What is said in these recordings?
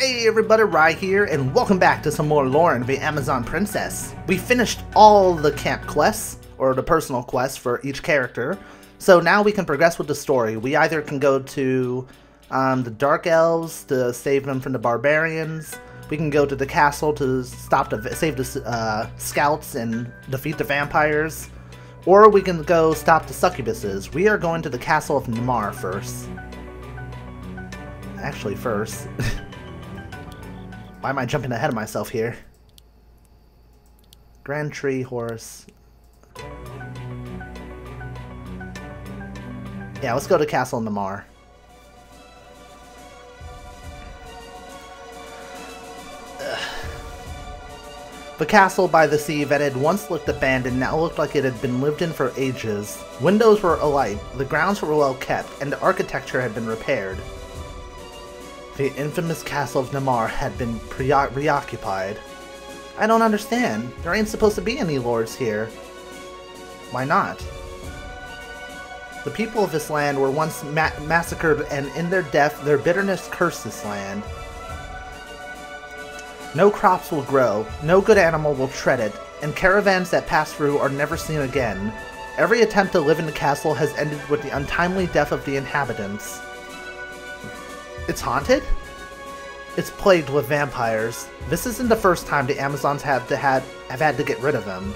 Hey everybody, Rye here, and welcome back to some more Loren, the Amazon Princess. We finished all the camp quests, or the personal quests for each character, so now we can progress with the story. We either can go to the Dark Elves to save them from the barbarians, we can go to the castle to save the scouts and defeat the vampires, or we can go stop the succubuses. We are going to the castle of Namar first. Actually, first. Why am I jumping ahead of myself here? Grand Tree Horse. Yeah, let's go to Castle Namar. The castle by the sea that had once looked abandoned now looked like it had been lived in for ages. Windows were alight, the grounds were well kept, and the architecture had been repaired. The infamous castle of Namar had been reoccupied. I don't understand. There ain't supposed to be any lords here. Why not? The people of this land were once massacred, and in their death, their bitterness cursed this land. No crops will grow, no good animal will tread it, and caravans that pass through are never seen again. Every attempt to live in the castle has ended with the untimely death of the inhabitants. It's haunted? It's plagued with vampires. This isn't the first time the Amazons have had to get rid of them.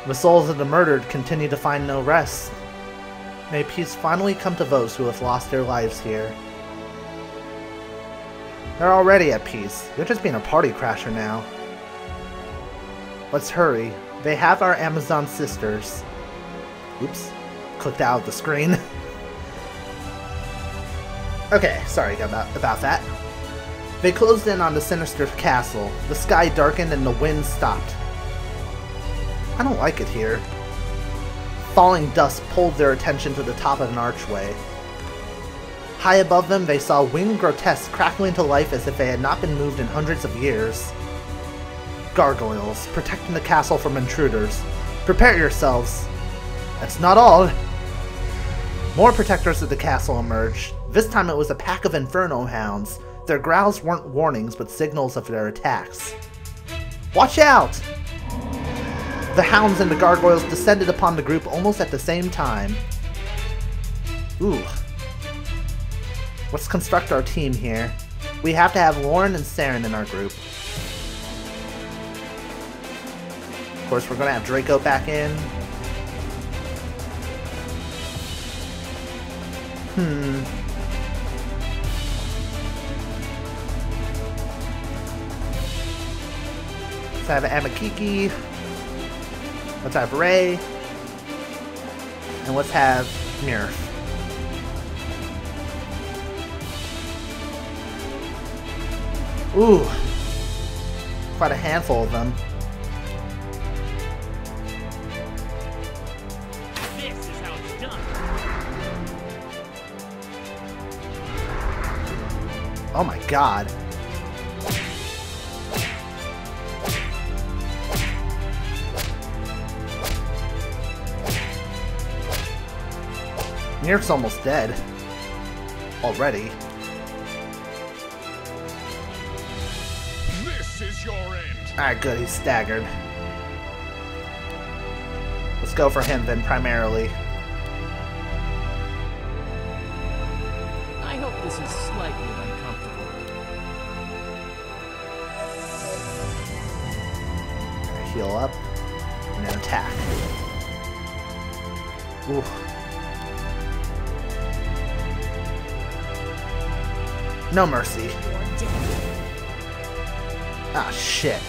The souls of the murdered continue to find no rest. May peace finally come to those who have lost their lives here. They're already at peace. You're just being a party crasher now. Let's hurry. They have our Amazon sisters. Oops. Clicked out of the screen. Okay, sorry about that. They closed in on the sinister castle. The sky darkened and the wind stopped. I don't like it here. Falling dust pulled their attention to the top of an archway. High above them, they saw winged grotesques crackling to life as if they had not been moved in hundreds of years. Gargoyles, protecting the castle from intruders. Prepare yourselves. That's not all. More protectors of the castle emerged. This time it was a pack of infernal hounds. Their growls weren't warnings, but signals of their attacks. Watch out! The hounds and the gargoyles descended upon the group almost at the same time. Ooh. Let's construct our team here. We have to have Loren and Saren in our group. Of course, we're going to have Draco back in. Let's have Amakiki. Let's have Ray. And let's have Mirth. Ooh. Quite a handful of them. This is how it's done. Oh my god. Mirth's almost dead. Already. This is your end. Alright, good, he's staggered. Let's go for him then, primarily. I hope this is slightly uncomfortable. Heal up, and then attack. Ooh. No mercy. Ah, shit.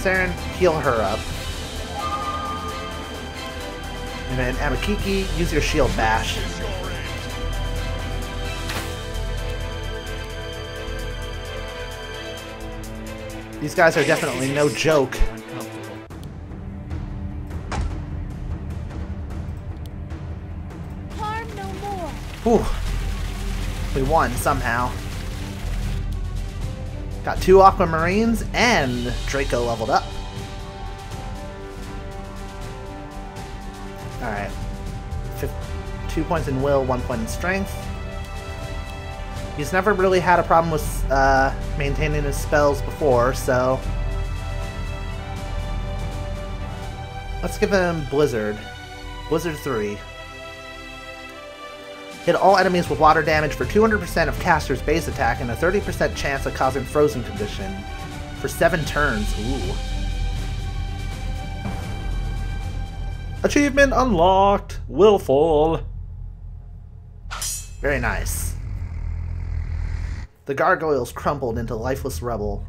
Saren, heal her up. And then Amakiki, use your shield bash. These guys are definitely no joke. Whew. We won somehow. Got 2 Aquamarines and Draco leveled up. Alright. 2 points in will, 1 point in strength. He's never really had a problem with maintaining his spells before, so let's give him Blizzard. Blizzard 3. Hit all enemies with water damage for 200% of caster's base attack and a 30% chance of causing frozen condition for 7 turns. Ooh. Achievement unlocked! Willful! Very nice. The gargoyles crumpled into lifeless rubble.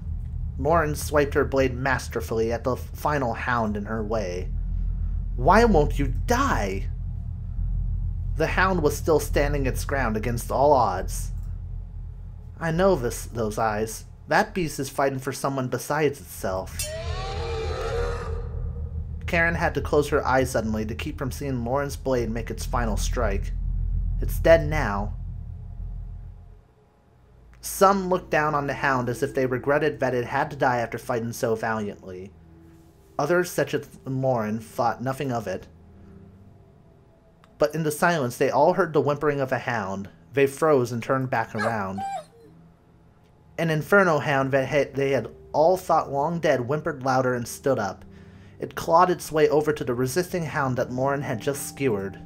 Loren swiped her blade masterfully at the final hound in her way. Why won't you die? The hound was still standing its ground against all odds. I know those eyes. That beast is fighting for someone besides itself. Karen had to close her eyes suddenly to keep from seeing Loren's blade make its final strike. It's dead now. Some looked down on the hound as if they regretted that it had to die after fighting so valiantly. Others, such as Loren, thought nothing of it. But in the silence, they all heard the whimpering of a hound. They froze and turned back around. An infernal hound that they had all thought long dead whimpered louder and stood up. It clawed its way over to the resisting hound that Loren had just skewered.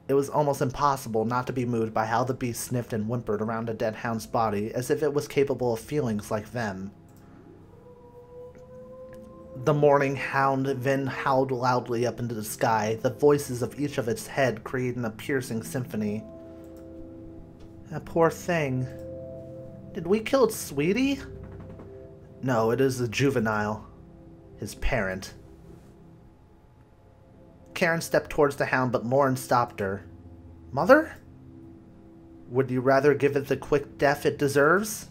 It was almost impossible not to be moved by how the beast sniffed and whimpered around a dead hound's body, as if it was capable of feelings like them. The mourning hound then howled loudly up into the sky, the voices of each of its head creating a piercing symphony. That poor thing. Did we kill its sweetie? No, it is a juvenile. His parent. Karen stepped towards the hound, but Loren stopped her. Mother? Would you rather give it the quick death it deserves?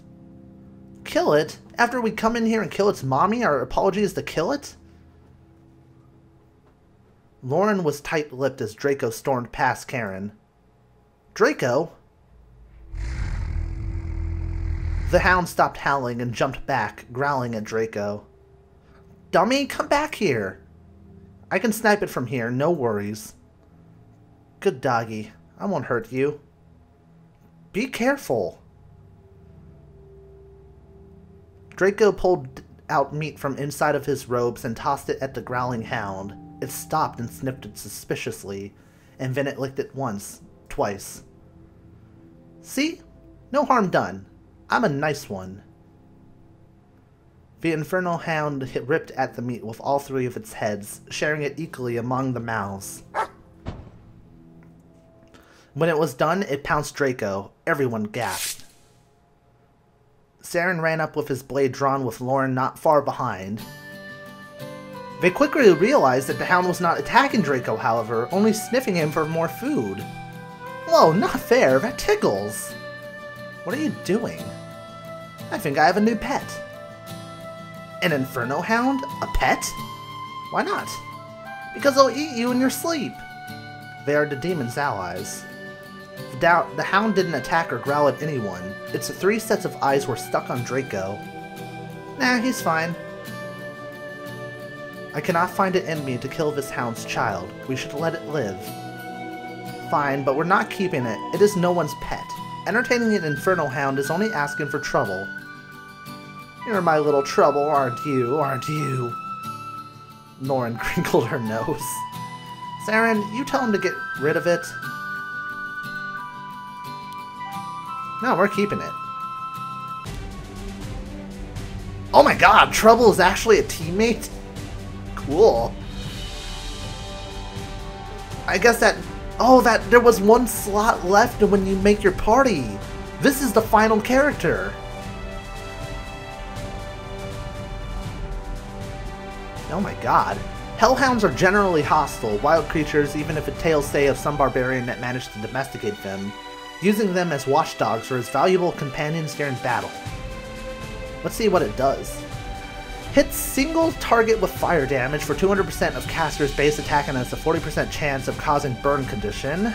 Kill it? After we come in here and kill its mommy, our apology is to kill it? Loren was tight-lipped as Draco stormed past Karen. Draco? The hound stopped howling and jumped back, growling at Draco. Dummy, come back here! I can snipe it from here, no worries. Good doggy. I won't hurt you. Be careful. Draco pulled out meat from inside of his robes and tossed it at the growling hound. It stopped and sniffed it suspiciously, and then it licked it once, twice. See? No harm done. I'm a nice one. The infernal hound ripped at the meat with all 3 of its heads, sharing it equally among the mouths. When it was done, it pounced Draco. Everyone gasped. Saren ran up with his blade drawn with Loren not far behind. They quickly realized that the hound was not attacking Draco, however, only sniffing him for more food. Whoa, not fair, that tickles! What are you doing? I think I have a new pet. An Inferno Hound? A pet? Why not? Because they'll eat you in your sleep. They are the demon's allies. The hound didn't attack or growl at anyone. Its 3 sets of eyes were stuck on Draco. Nah, he's fine. I cannot find it in me to kill this hound's child. We should let it live. Fine, but we're not keeping it. It is no one's pet. Entertaining an Infernal Hound is only asking for trouble. You're my little trouble, aren't you? Aren't you? Loren crinkled her nose. Saren, you tell him to get rid of it. No, we're keeping it. Oh my god, Trouble is actually a teammate? Cool. I guess that... Oh, there was 1 slot left when you make your party. This is the final character. Oh my god. Hellhounds are generally hostile, wild creatures, even if it tales say of some barbarian that managed to domesticate them, using them as watchdogs or as valuable companions during battle. Let's see what it does. Hits single target with fire damage for 200% of caster's base attack and has a 40% chance of causing burn condition.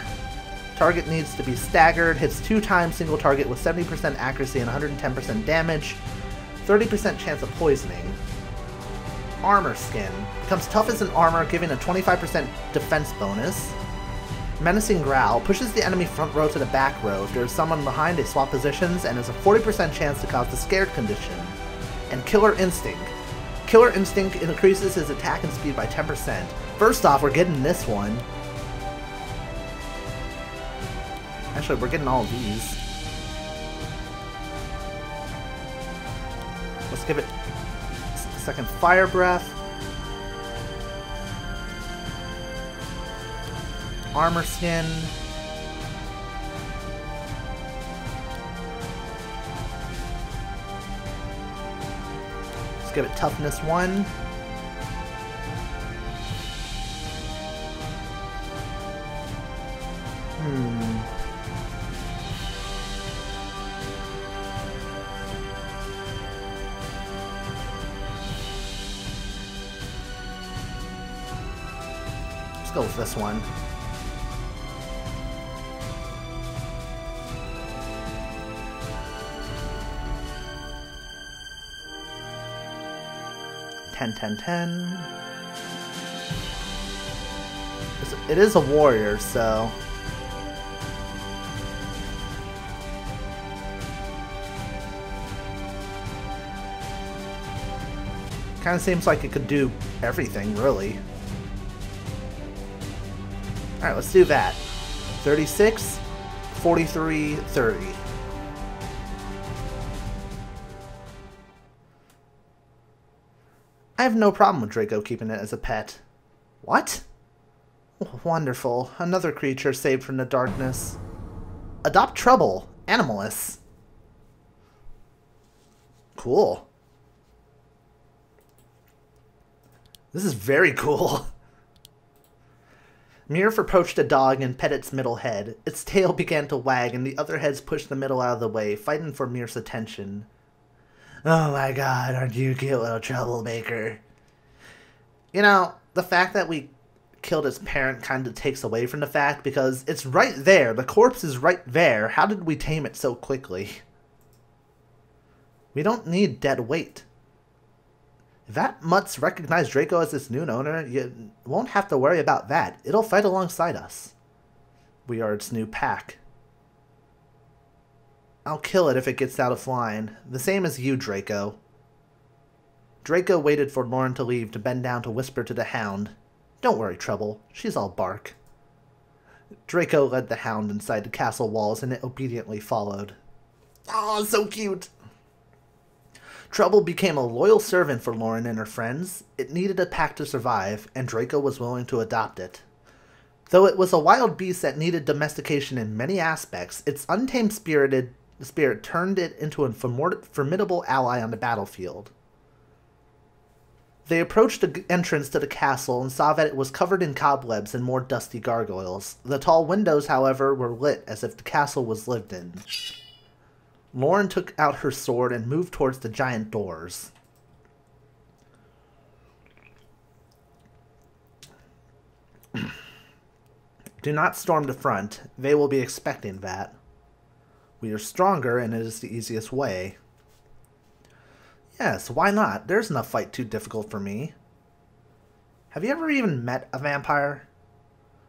Target needs to be staggered, hits 2 times single target with 70% accuracy and 110% damage, 30% chance of poisoning. Armor skin. Becomes tough as an armor, giving a 25% defense bonus. Menacing Growl pushes the enemy front row to the back row. If there is someone behind, they swap positions and has a 40% chance to cause the scared condition. And Killer Instinct. Killer Instinct increases his attack and speed by 10%. First off, we're getting this one. Actually, we're getting all of these. Let's give it a second Fire Breath. Armor Skin. Let's give it Toughness 1. Let's go with this one. It is a warrior, so kind of seems like it could do everything, really. Alright, let's do that. 36, 43, 30. I have no problem with Draco keeping it as a pet. What? Oh, wonderful. Another creature saved from the darkness. Adopt Trouble. Animalist. Cool. This is very cool. Mirf approached a dog and pet its middle head. Its tail began to wag and the other heads pushed the middle out of the way, fighting for Mirf's attention. Oh my god, aren't you a cute little troublemaker? You know, the fact that we killed its parent kind of takes away from the fact, because it's right there. The corpse is right there. How did we tame it so quickly? We don't need dead weight. If that mutt's recognized Draco as its new owner, you won't have to worry about that. It'll fight alongside us. We are its new pack. I'll kill it if it gets out of line. The same as you, Draco. Draco waited for Loren to leave to bend down to whisper to the hound. Don't worry, Trouble. She's all bark. Draco led the hound inside the castle walls and it obediently followed. Aw, so cute! Trouble became a loyal servant for Loren and her friends. It needed a pack to survive, and Draco was willing to adopt it. Though it was a wild beast that needed domestication in many aspects, its untamed spirit turned it into a formidable ally on the battlefield. They approached the entrance to the castle and saw that it was covered in cobwebs and more dusty gargoyles. The tall windows, however, were lit as if the castle was lived in. Loren took out her sword and moved towards the giant doors. Do not storm the front. They will be expecting that. We are stronger, and it is the easiest way. Yes, why not? There's no fight too difficult for me. Have you ever even met a vampire?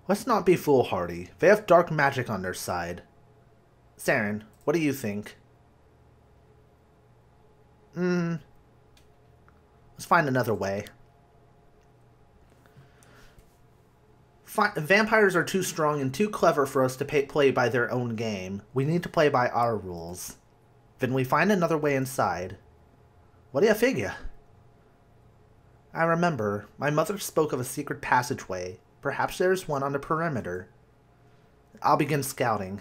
Let's not be foolhardy. They have dark magic on their side. Saren, what do you think? Let's find another way. Vampires are too strong and too clever for us to play by their own game. We need to play by our rules. Then we find another way inside. What do you figure? I remember. My mother spoke of a secret passageway. Perhaps there's one on the perimeter. I'll begin scouting.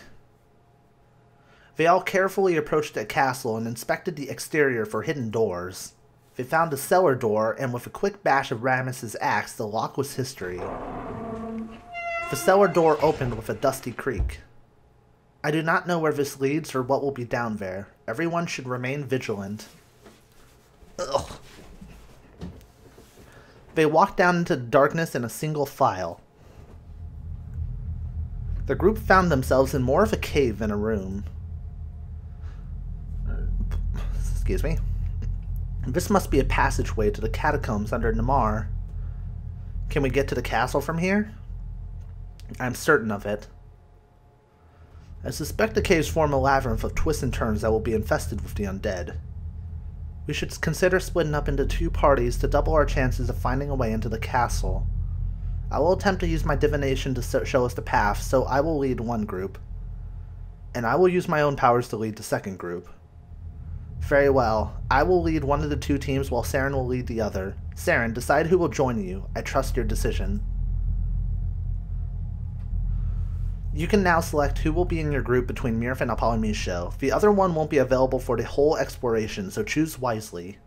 They all carefully approached the castle and inspected the exterior for hidden doors. They found a cellar door, and with a quick bash of Rammus's axe, the lock was history. The cellar door opened with a dusty creak. I do not know where this leads or what will be down there. Everyone should remain vigilant. Ugh. They walked down into the darkness in a single file. The group found themselves in more of a cave than a room. Excuse me. This must be a passageway to the catacombs under Namar. Can we get to the castle from here? I'm certain of it. I suspect the caves form a labyrinth of twists and turns that will be infested with the undead. We should consider splitting up into 2 parties to double our chances of finding a way into the castle. I will attempt to use my divination to show us the path, so I will lead one group. And I will use my own powers to lead the second group. Very well. I will lead one of the 2 teams while Saren will lead the other. Saren, decide who will join you. I trust your decision. You can now select who will be in your group between Mirf and Apollomisho. The other one won't be available for the whole exploration, so choose wisely.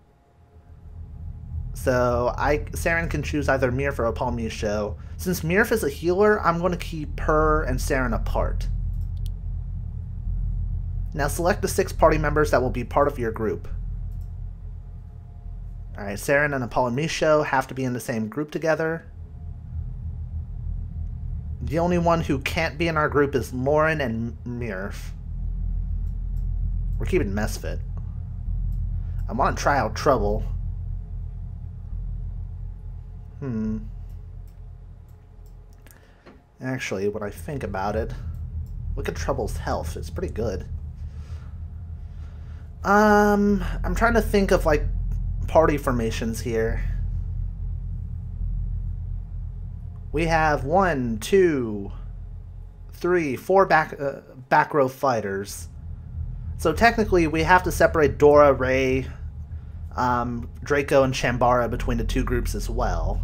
So, Saren can choose either Mirf or Apollomisho. Since Mirf is a healer, I'm going to keep her and Saren apart. Now select the 6 party members that will be part of your group. Alright, Saren and Apollomisho have to be in the same group together. The only one who can't be in our group is Loren and Mirf. We're keeping Mesfit. I want to try out Trouble. Actually, when I think about it, look at Trouble's health. It's pretty good. I'm trying to think of, like, party formations here. We have 1, 2, 3, 4 back row fighters. So technically we have to separate Dora, Ray, Draco, and Shambara between the 2 groups as well.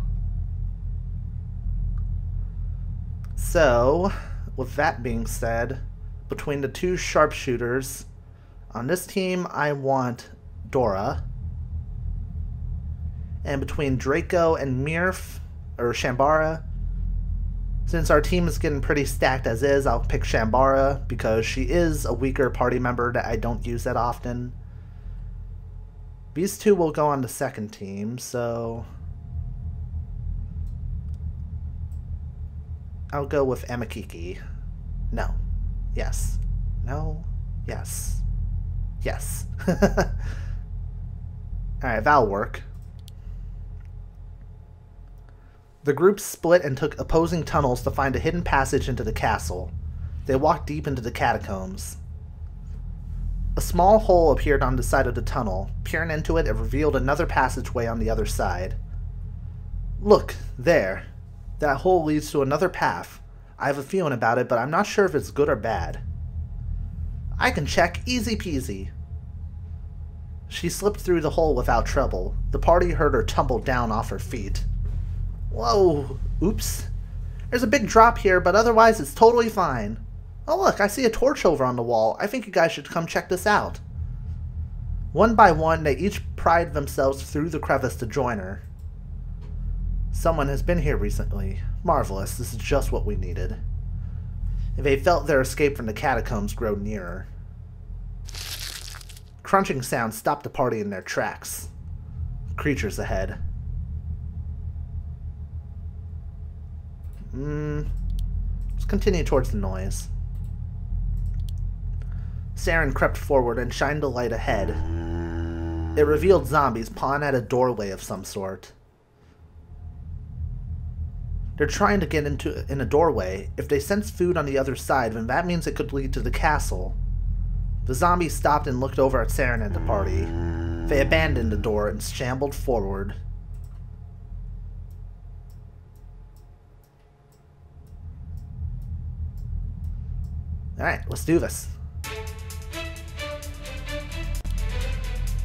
So, with that being said, between the 2 sharpshooters, on this team I want Dora. And between Draco and Mirf, or Shambara, since our team is getting pretty stacked as is, I'll pick Shambara because she is a weaker party member that I don't use that often. These 2 will go on the second team, so I'll go with Amakiki. No. Yes. No. Yes. Yes. Alright, that'll work. The group split and took opposing tunnels to find a hidden passage into the castle. They walked deep into the catacombs. A small hole appeared on the side of the tunnel. Peering into it, it revealed another passageway on the other side. Look, there. That hole leads to another path. I have a feeling about it, but I'm not sure if it's good or bad. I can check, easy peasy. She slipped through the hole without trouble. The party heard her tumble down off her feet. Whoa, oops. There's a big drop here, but otherwise it's totally fine. Oh look, I see a torch over on the wall. I think you guys should come check this out. One by one, they each pried themselves through the crevice to join her. Someone has been here recently. Marvelous, this is just what we needed. They felt their escape from the catacombs grow nearer. Crunching sounds stopped the party in their tracks. Creatures ahead. Let's continue towards the noise. Saren crept forward and shined the light ahead. It revealed zombies pawing at a doorway of some sort. They're trying to get in a doorway. If they sense food on the other side, then that means it could lead to the castle. The zombies stopped and looked over at Saren and the party. They abandoned the door and shambled forward. Alright, let's do this.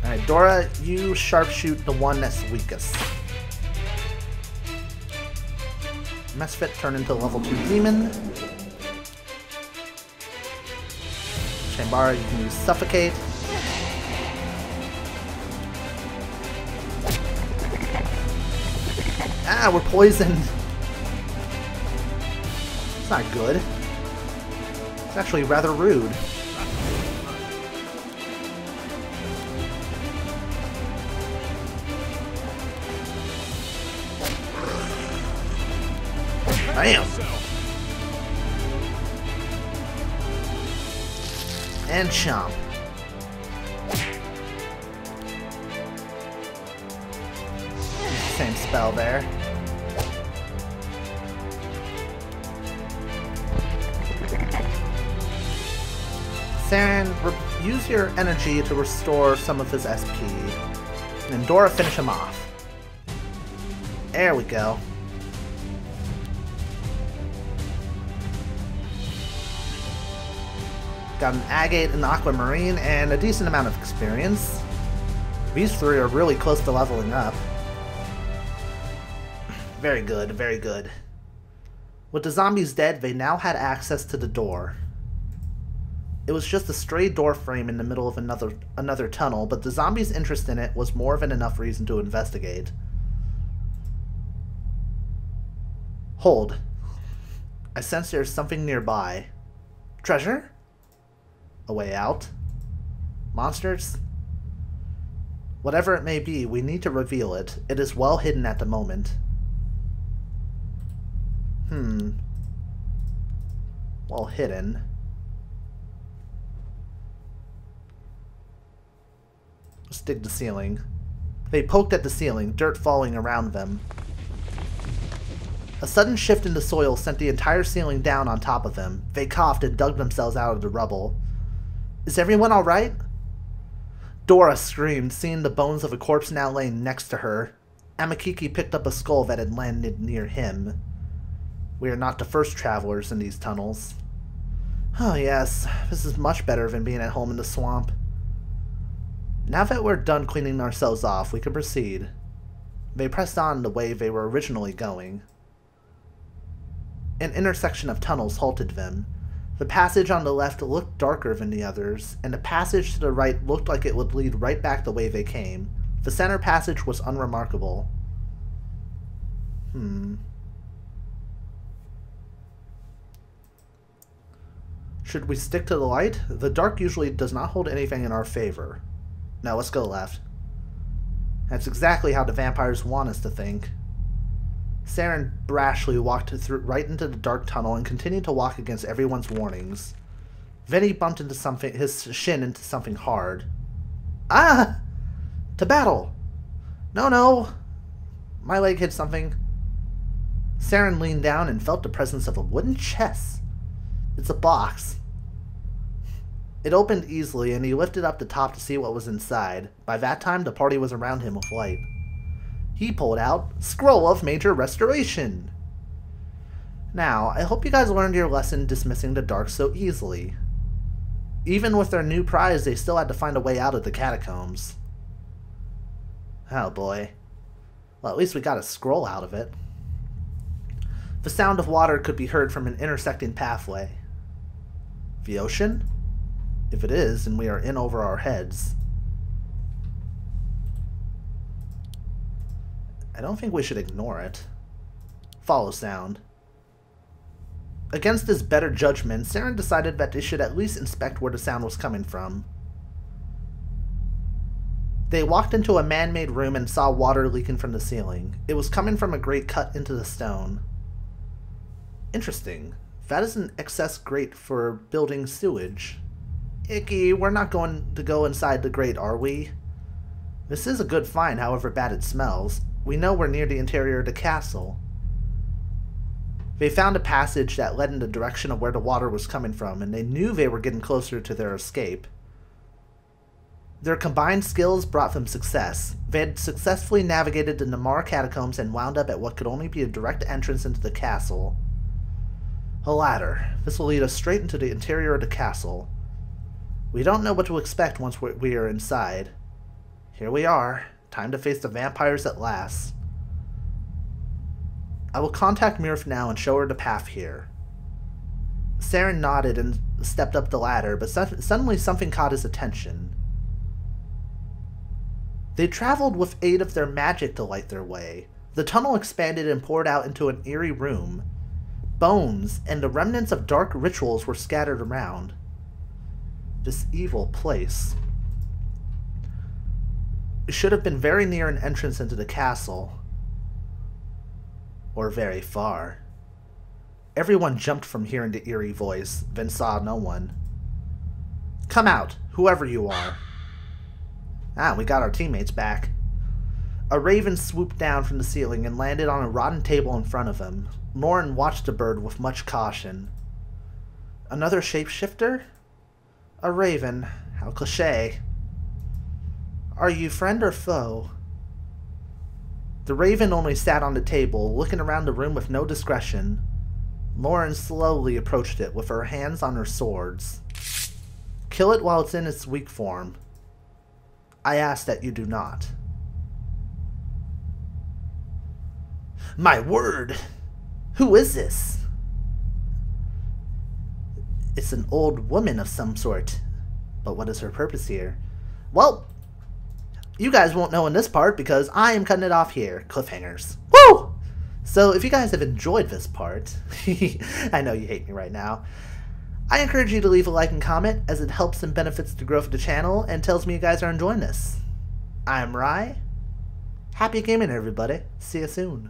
Alright, Dora, you sharpshoot the one that's weakest. Mesfit turn into level 2 demon. Shambara, you can use Suffocate. Ah, we're poisoned. It's not good. It's actually rather rude. Bam! And chomp. Same spell there. Saren, use your energy to restore some of his SP. And Dora, finish him off. There we go. Got an agate, an aquamarine, and a decent amount of experience. These three are really close to leveling up. Very good, very good. With the zombies dead, they now had access to the door. It was just a stray door frame in the middle of another tunnel, but the zombies' interest in it was more than enough reason to investigate. Hold. I sense there's something nearby. Treasure? A way out? Monsters? Whatever it may be, we need to reveal it. It is well hidden at the moment. Well hidden. Let's dig the ceiling. They poked at the ceiling, dirt falling around them. A sudden shift in the soil sent the entire ceiling down on top of them. They coughed and dug themselves out of the rubble. Is everyone alright? Dora screamed, seeing the bones of a corpse now laying next to her. Amakiki picked up a skull that had landed near him. We are not the first travelers in these tunnels. Oh yes, this is much better than being at home in the swamp. Now that we're done cleaning ourselves off, we can proceed. They pressed on the way they were originally going. An intersection of tunnels halted them. The passage on the left looked darker than the others, and the passage to the right looked like it would lead right back the way they came. The center passage was unremarkable. Should we stick to the light? The dark usually does not hold anything in our favor. No, let's go left. That's exactly how the vampires want us to think. Saren brashly walked right into the dark tunnel and continued to walk against everyone's warnings. Then he bumped into his shin into something hard. Ah! To battle! No, no! My leg hit something. Saren leaned down and felt the presence of a wooden chest. It's a box. It opened easily, and he lifted up the top to see what was inside. By that time, the party was around him with light. He pulled out Scroll of Major Restoration. Now, I hope you guys learned your lesson dismissing the dark so easily. Even with their new prize, they still had to find a way out of the catacombs. Oh boy. Well, at least we got a scroll out of it. The sound of water could be heard from an intersecting pathway. The ocean? If it is, then we are in over our heads. I don't think we should ignore it. Follow sound. Against his better judgment, Saren decided that they should at least inspect where the sound was coming from. They walked into a man-made room and saw water leaking from the ceiling. It was coming from a grate cut into the stone. Interesting. That is an excess grate for building sewage. Icky, we're not going to go inside the grate, are we? This is a good find, however bad it smells. We know we're near the interior of the castle. They found a passage that led in the direction of where the water was coming from, and they knew they were getting closer to their escape. Their combined skills brought them success. They had successfully navigated the Namar catacombs and wound up at what could only be a direct entrance into the castle. A ladder. This will lead us straight into the interior of the castle. We don't know what to expect once we are inside. Here we are. Time to face the vampires at last. I will contact Mirth now and show her the path here. Saren nodded and stepped up the ladder, but suddenly something caught his attention. They traveled with aid of their magic to light their way. The tunnel expanded and poured out into an eerie room. Bones and the remnants of dark rituals were scattered around. This evil place. It should have been very near an entrance into the castle. Or very far. Everyone jumped from hearing the eerie voice, then saw no one. Come out, whoever you are. Ah, we got our teammates back. A raven swooped down from the ceiling and landed on a rotten table in front of him. Loren watched the bird with much caution. Another shapeshifter? A raven. How cliché. Are you friend or foe? The raven only sat on the table, looking around the room with no discretion. Loren slowly approached it with her hands on her swords. Kill it while it's in its weak form. I ask that you do not. My word! Who is this? It's an old woman of some sort. But what is her purpose here? Well, you guys won't know in this part because I am cutting it off here. Cliffhangers. Woo! So if you guys have enjoyed this part, I know you hate me right now, I encourage you to leave a like and comment as it helps and benefits the growth of the channel and tells me you guys are enjoying this. I'm Rye. Happy gaming, everybody. See you soon.